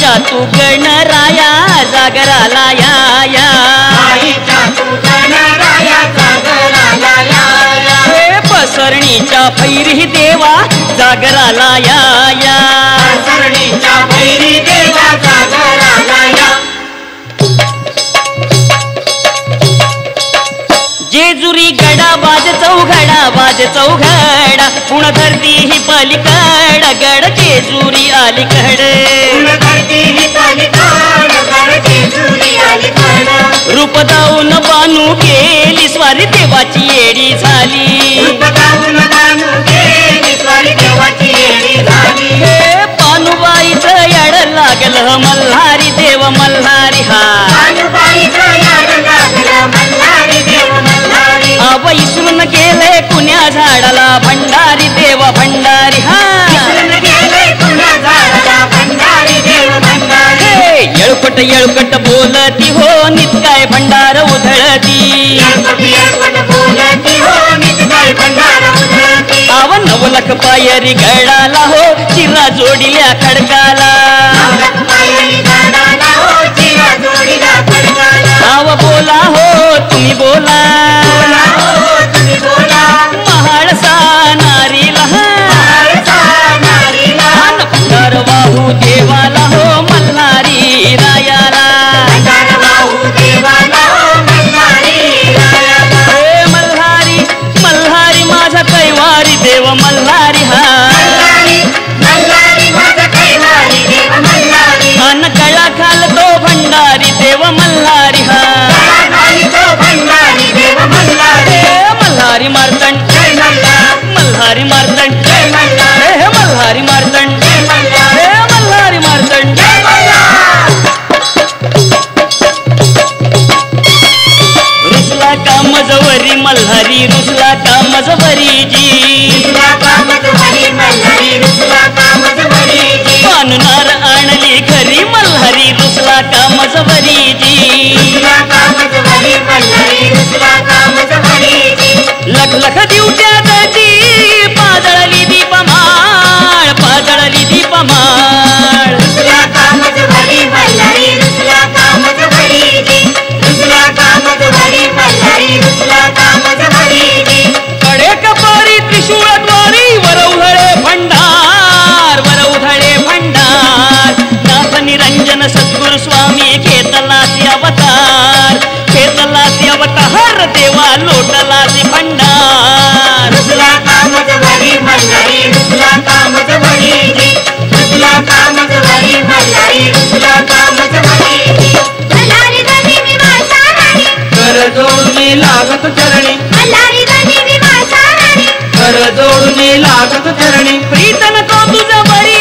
माईच्या तू गणराया जागराला या या माईच्या तू गणराया जागराला या या हे पसरणीच्या भैरी देवा जागराला या या पसरणीच्या भैरी देवा जागराला या जेजुरी गडा बाज चौघडा पुण धरती ही पलीकड गड जेजुरी अलीकड धरती ही पलीकड गड जेजुरी अलीकड रूप दाऊन बानू गेली स्वारी देवाची येडी झाली रूप दाऊन बानू गेली स्वारी देवाची येडी झाली हे पानुबाईचं याड लागलं मल्हारी देव मल्हारी हा पानुबाईचं याड लागलं मल्हारी देव मल्हारी अव इसरून गेले कुण्या झाडाला भंडारी देव भंडारी हा इसरून गेले कुण्या झाडाला भंडारी देव भंडारी येळपट येळपट बोलती हो नित काय भंडार उधळती येळपट बोलती हो नित काय भंडार उधळती आव नवलख पायरी गडाला हो चिरा जोडिल्या खडकाला नवलख पायरी गडाला हो चिरा जोडिल्या खडकाला आव बोला हो तुम्ही बोला बोला हो तुम्ही बोला महाळसा नारीला महाळसा नारीला भंडार वाहू देवाला हो मल्हारी रायाला भंडार वाहू देवाला हो मल्हारी रायाला हे मल्हारी मल्हारी माझा कैवारी देव मल्हारी हा मल्हारी मल्हारी माझा कैवारी देव मल्हारी अन कळा खाल तो भंडारी देव मल्हारी हा खाली तो भंडारी देव मल्हारी हे मल्हारी मार्तंड जय मल्हार मल्हारी मार्तंड जय मल्हार हे मल्हारी मार्तंड जय मल्हार हे मल्हारी मार्तंड जय मल्हार रुसला कामजवरी मल्हारी रुसला कामजवरी जी रुसला कामजवरी मल्हारी रुसला कामजवरी जी पानुनार आणली घरी मल्हारी रुसला कामजवरी जी रुसला कामजवरी मल्हारी रुसला कामजवरी जी लख लख दिवट्या गती पाजळली दीपमाळ पाजळली दीपमाळ रुसला कामजवरी मल्हारी रुसला कामजवरी जी रुसला कामजवरी मल्हारी रुसला कामजवरी जी कडे कपारी त्रिशूळद्वारी वरवधळे भंडार नाथ निरंजन सद्गुरु स्वामी खेतलासी अवतार देवा लोटलासी भंडार रुसला कामजवरी मल्हारी रुसला कामजवरी जी रुसला कामजवरी मल्हारी रुसला कामजवरी जी मल्हारी धनी विवासा राणी कर जोडून लागत चरणी मल्हारी धनी विवासा राणी कर जोडून लागत चरणी प्रीतन को तुझ बरी